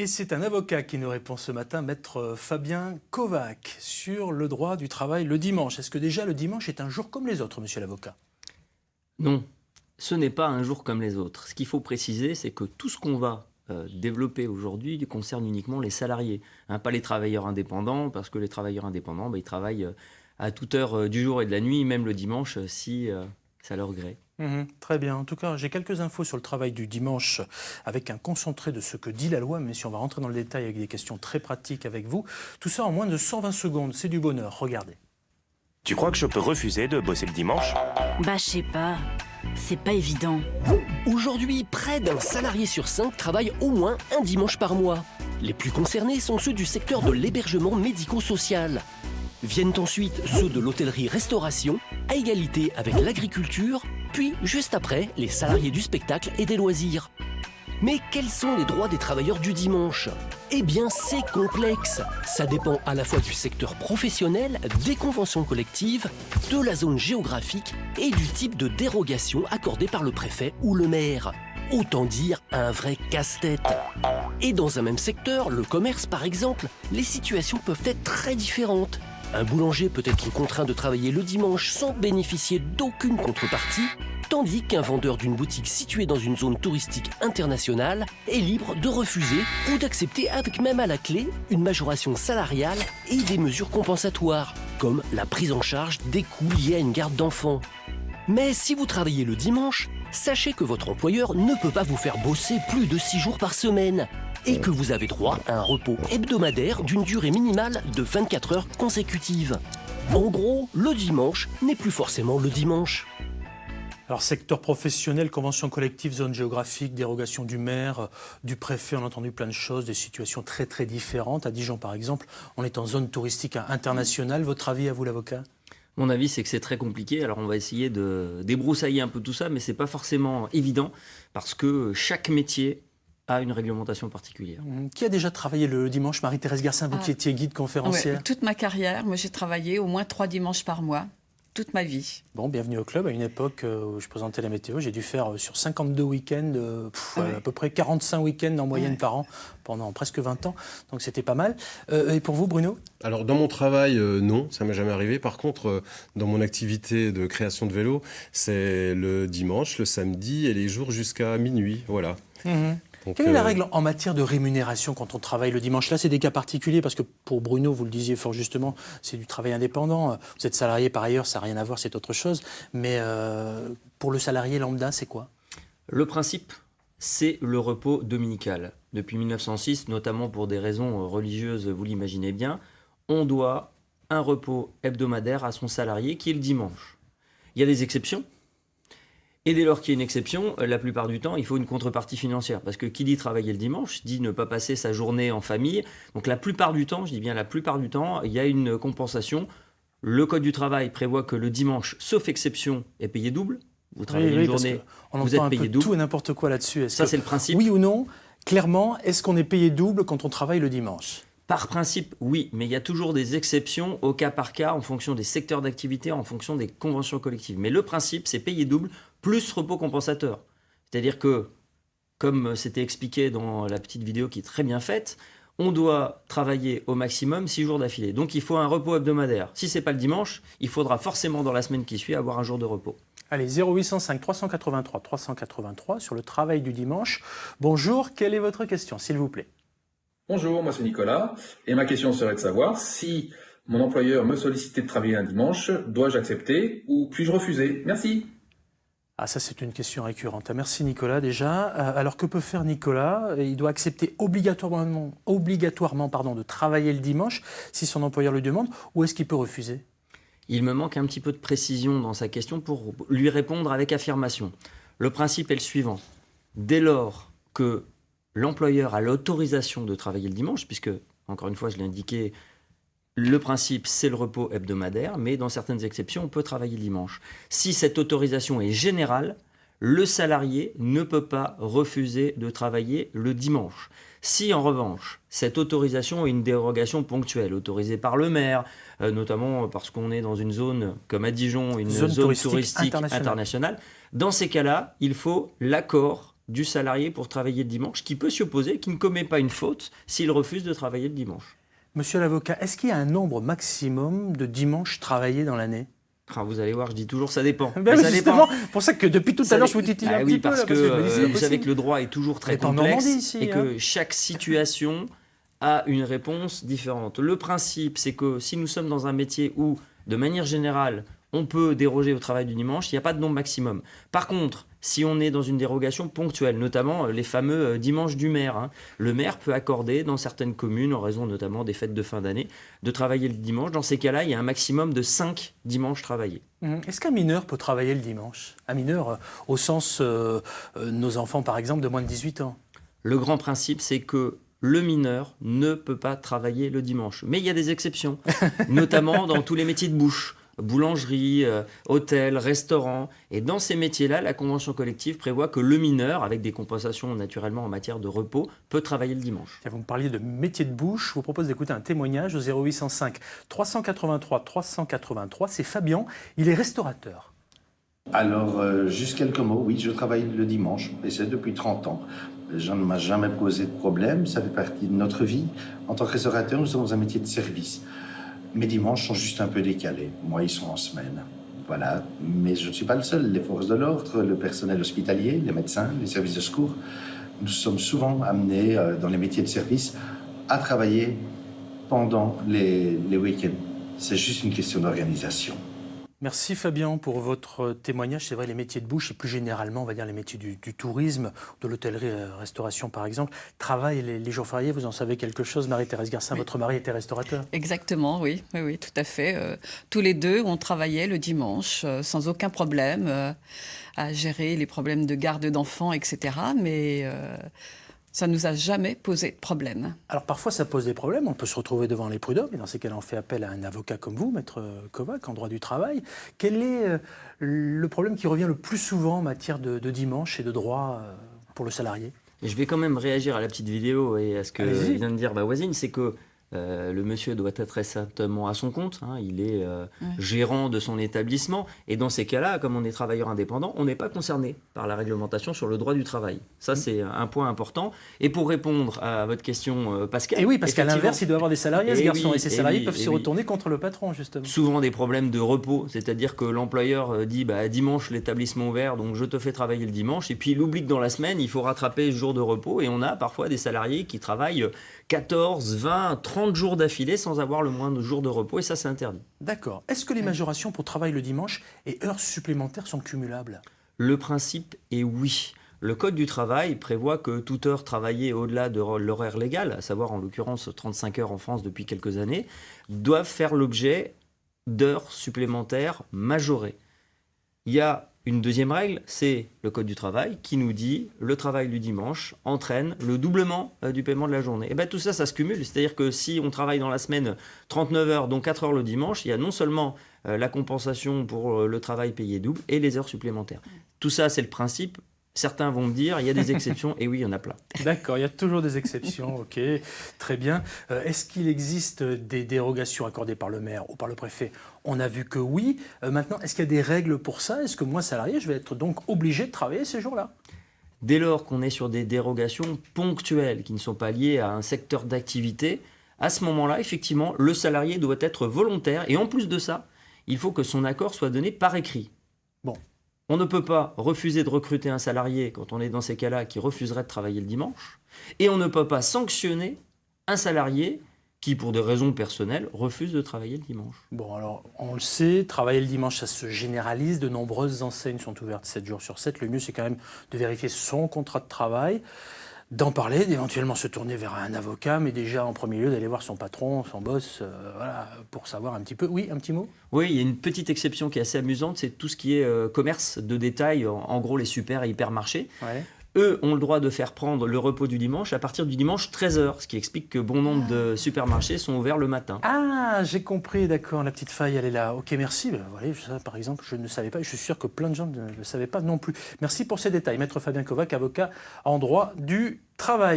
Et c'est un avocat qui nous répond ce matin, maître Fabien Kovac, sur le droit du travail le dimanche. Est-ce que déjà le dimanche est un jour comme les autres, monsieur l'avocat? Non, ce n'est pas un jour comme les autres. Ce qu'il faut préciser, c'est que tout ce qu'on va développer aujourd'hui concerne uniquement les salariés, pas les travailleurs indépendants, parce que les travailleurs indépendants, ils travaillent à toute heure du jour et de la nuit, même le dimanche, si ça leur gré. Très bien. En tout cas, j'ai quelques infos sur le travail du dimanche avec un concentré de ce que dit la loi, mais si on va rentrer dans le détail avec des questions très pratiques avec vous, tout ça en moins de 120 secondes, c'est du bonheur, regardez. Tu crois que je peux refuser de bosser le dimanche? Bah, je sais pas. C'est pas évident. Aujourd'hui, près d'un salarié sur 5 travaille au moins un dimanche par mois. Les plus concernés sont ceux du secteur de l'hébergement médico-social. Viennent ensuite ceux de l'hôtellerie-restauration, à égalité avec l'agriculture, puis juste après, les salariés du spectacle et des loisirs. Mais quels sont les droits des travailleurs du dimanche? Eh bien, c'est complexe. Ça dépend à la fois du secteur professionnel, des conventions collectives, de la zone géographique et du type de dérogation accordée par le préfet ou le maire. Autant dire un vrai casse-tête. Et dans un même secteur, le commerce par exemple, les situations peuvent être très différentes. Un boulanger peut être contraint de travailler le dimanche sans bénéficier d'aucune contrepartie, tandis qu'un vendeur d'une boutique située dans une zone touristique internationale est libre de refuser ou d'accepter avec même à la clé une majoration salariale et des mesures compensatoires, comme la prise en charge des coûts liés à une garde d'enfants. Mais si vous travaillez le dimanche, sachez que votre employeur ne peut pas vous faire bosser plus de 6 jours par semaine et que vous avez droit à un repos hebdomadaire d'une durée minimale de 24 heures consécutives. En gros, le dimanche n'est plus forcément le dimanche. Alors, secteur professionnel, convention collective, zone géographique, dérogation du maire, du préfet, on a entendu plein de choses, des situations très très différentes. À Dijon, par exemple, on est en zone touristique internationale. Votre avis à vous, l'avocat ? Mon avis, c'est que c'est très compliqué. Alors, on va essayer de débroussailler un peu tout ça, mais ce n'est pas forcément évident parce que chaque métier a une réglementation particulière. Qui a déjà travaillé le dimanche? Marie-Thérèse Garcin, vous qui étiez guide conférencière. Ouais, toute ma carrière, moi j'ai travaillé au moins 3 dimanches par mois, toute ma vie. Bon, bienvenue au club. À une époque où je présentais la météo, j'ai dû faire sur 52 week-ends, à peu près 45 week-ends en moyenne par an pendant presque 20 ans. Donc c'était pas mal. Et pour vous, Bruno? Alors dans mon travail, non, ça m'est jamais arrivé. Par contre, dans mon activité de création de vélo, c'est le dimanche, le samedi et les jours jusqu'à minuit. Voilà. Donc, quelle est la règle en matière de rémunération quand on travaille le dimanche? Là, c'est des cas particuliers parce que pour Bruno, vous le disiez fort justement, c'est du travail indépendant. Vous êtes salarié par ailleurs, ça n'a rien à voir, c'est autre chose. Mais pour le salarié lambda, c'est quoi? Le principe, c'est le repos dominical. Depuis 1906, notamment pour des raisons religieuses, vous l'imaginez bien, on doit un repos hebdomadaire à son salarié qui est le dimanche. Il y a des exceptions. Et dès lors qu'il y a une exception, la plupart du temps, il faut une contrepartie financière. Parce que qui dit travailler le dimanche, dit ne pas passer sa journée en famille. Donc la plupart du temps, je dis bien la plupart du temps, il y a une compensation. Le Code du travail prévoit que le dimanche, sauf exception, est payé double. Vous travaillez une journée, vous êtes payé double. Tout et n'importe quoi là-dessus. Ça, c'est le principe. Oui ou non, clairement, est-ce qu'on est payé double quand on travaille le dimanche? Par principe, oui, mais il y a toujours des exceptions au cas par cas, en fonction des secteurs d'activité, en fonction des conventions collectives. Mais le principe, c'est payer double, plus repos compensateur. C'est-à-dire que, comme c'était expliqué dans la petite vidéo qui est très bien faite, on doit travailler au maximum 6 jours d'affilée. Donc il faut un repos hebdomadaire. Si ce n'est pas le dimanche, il faudra forcément dans la semaine qui suit avoir un jour de repos. Allez, 0805 383 383 sur le travail du dimanche. Bonjour, quelle est votre question, s'il vous plaît? Bonjour, moi c'est Nicolas, et ma question serait de savoir si mon employeur me sollicitait de travailler un dimanche, dois-je accepter ou puis-je refuser? Merci. Ah, ça c'est une question récurrente. Merci Nicolas déjà. Alors que peut faire Nicolas? Il doit accepter obligatoirement de travailler le dimanche si son employeur le demande, ou est-ce qu'il peut refuser? Il me manque un petit peu de précision dans sa question pour lui répondre avec affirmation. Le principe est le suivant. Dès lors que l'employeur a l'autorisation de travailler le dimanche, puisque, encore une fois, je l'ai indiqué, le principe, c'est le repos hebdomadaire, mais dans certaines exceptions, on peut travailler le dimanche. Si cette autorisation est générale, le salarié ne peut pas refuser de travailler le dimanche. Si, en revanche, cette autorisation est une dérogation ponctuelle, autorisée par le maire, notamment parce qu'on est dans une zone, comme à Dijon, une zone touristique internationale, dans ces cas-là, il faut l'accord du salarié pour travailler le dimanche, qui peut s'y opposer, qui ne commet pas une faute s'il refuse de travailler le dimanche. Monsieur l'avocat, est-ce qu'il y a un nombre maximum de dimanches travaillés dans l'année ? Vous allez voir, je dis toujours ça dépend. Ben Mais ça justement, dépend. pour ça que depuis tout à l'heure, je vous titille un oui, petit peu. parce là, que, je me disais, c'est vous savez possible. que le droit est toujours très On est en complexe Normandie, ici, et hein. que chaque situation a une réponse différente. Le principe, c'est que si nous sommes dans un métier où, de manière générale, on peut déroger au travail du dimanche, il n'y a pas de nombre maximum. Par contre, si on est dans une dérogation ponctuelle, notamment les fameux dimanches du maire, le maire peut accorder dans certaines communes, en raison notamment des fêtes de fin d'année, de travailler le dimanche. Dans ces cas-là, il y a un maximum de 5 dimanches travaillés. Est-ce qu'un mineur peut travailler le dimanche ? Un mineur, au sens nos enfants, par exemple, de moins de 18 ans. Le grand principe, c'est que le mineur ne peut pas travailler le dimanche. Mais il y a des exceptions, notamment dans tous les métiers de bouche. Boulangerie, hôtel, restaurant. Et dans ces métiers-là, la convention collective prévoit que le mineur, avec des compensations naturellement en matière de repos, peut travailler le dimanche. Vous me parliez de métier de bouche. Je vous propose d'écouter un témoignage au 0805 383 383. C'est Fabien, il est restaurateur. Alors, juste quelques mots. Oui, je travaille le dimanche, et c'est depuis 30 ans. Je ne m'a jamais posé de problème, ça fait partie de notre vie. En tant que restaurateur, nous sommes dans un métier de service. Mes dimanches sont juste un peu décalés. Moi, ils sont en semaine. Voilà. Mais je ne suis pas le seul. Les forces de l'ordre, le personnel hospitalier, les médecins, les services de secours, nous sommes souvent amenés dans les métiers de service à travailler pendant les week-ends. C'est juste une question d'organisation. Merci Fabien pour votre témoignage. C'est vrai, les métiers de bouche et plus généralement, on va dire les métiers du tourisme, de l'hôtellerie-restauration par exemple, travaillent les jours fériés. Vous en savez quelque chose, Marie-Thérèse Garcin, Oui. votre mari était restaurateur. Exactement, oui, tout à fait. Tous les deux, on travaillait le dimanche sans aucun problème à gérer les problèmes de garde d'enfants, etc. Mais ça ne nous a jamais posé de problème. Alors parfois ça pose des problèmes, on peut se retrouver devant les prud'hommes et dans ces cas-là on fait appel à un avocat comme vous, Maître Kovac, en droit du travail. Quel est le problème qui revient le plus souvent en matière de dimanche et de droit pour le salarié ? Et je vais quand même réagir à la petite vidéo et à ce que Allez-y. vient de dire voisine, c'est que le monsieur doit être très certainement à son compte, il est gérant de son établissement, et dans ces cas-là, comme on est travailleur indépendant, on n'est pas concerné par la réglementation sur le droit du travail. Ça, c'est un point important. Et pour répondre à votre question, Pascal... Et oui, parce qu'à effectivement, l'inverse, il doit avoir des salariés, ce Et garçon, oui, et ces et salariés oui, peuvent et se oui. retourner contre le patron, justement. Souvent des problèmes de repos, c'est-à-dire que l'employeur dit dimanche l'établissement ouvert, donc je te fais travailler le dimanche, et puis il oublie que dans la semaine, il faut rattraper le jour de repos, et on a parfois des salariés qui travaillent 14, 20, 30 jours d'affilée sans avoir le moindre jour de repos, et ça c'est interdit. D'accord. Est-ce que les majorations pour travail le dimanche et heures supplémentaires sont cumulables ? Le principe est oui. Le Code du travail prévoit que toute heure travaillée au-delà de l'horaire légal, à savoir en l'occurrence 35 heures en France depuis quelques années, doivent faire l'objet d'heures supplémentaires majorées. Il y a une deuxième règle, c'est le Code du travail qui nous dit le travail du dimanche entraîne le doublement du paiement de la journée. Et bien tout ça, ça se cumule. C'est-à-dire que si on travaille dans la semaine 39 heures, dont 4 heures le dimanche, il y a non seulement la compensation pour le travail payé double et les heures supplémentaires. Tout ça, c'est le principe. Certains vont me dire, il y a des exceptions, et oui, il y en a plein. D'accord, il y a toujours des exceptions, ok, très bien. Est-ce qu'il existe des dérogations accordées par le maire ou par le préfet ? On a vu que oui. Maintenant, est-ce qu'il y a des règles pour ça ? Est-ce que moi, salarié, je vais être donc obligé de travailler ces jours-là ? Dès lors qu'on est sur des dérogations ponctuelles qui ne sont pas liées à un secteur d'activité, à ce moment-là, effectivement, le salarié doit être volontaire, et en plus de ça, il faut que son accord soit donné par écrit. Bon. On ne peut pas refuser de recruter un salarié quand on est dans ces cas-là qui refuserait de travailler le dimanche. Et on ne peut pas sanctionner un salarié qui, pour des raisons personnelles, refuse de travailler le dimanche. Bon, alors, on le sait, travailler le dimanche, ça se généralise. De nombreuses enseignes sont ouvertes 7 jours sur 7. Le mieux, c'est quand même de vérifier son contrat de travail, d'en parler, d'éventuellement se tourner vers un avocat, mais déjà, en premier lieu, d'aller voir son patron, son boss, voilà, pour savoir un petit peu. Oui, un petit mot ? Oui, il y a une petite exception qui est assez amusante, c'est tout ce qui est commerce de détail, en gros les super et hypermarchés. Ouais. Eux ont le droit de faire prendre le repos du dimanche à partir du dimanche 13h, ce qui explique que bon nombre de supermarchés sont ouverts le matin. Ah, j'ai compris, d'accord, la petite faille, elle est là. Ok, merci. Ben, voilà, ça, par exemple, je ne savais pas, et je suis sûr que plein de gens ne le savaient pas non plus. Merci pour ces détails. Maître Fabien Kovac, avocat en droit du travail.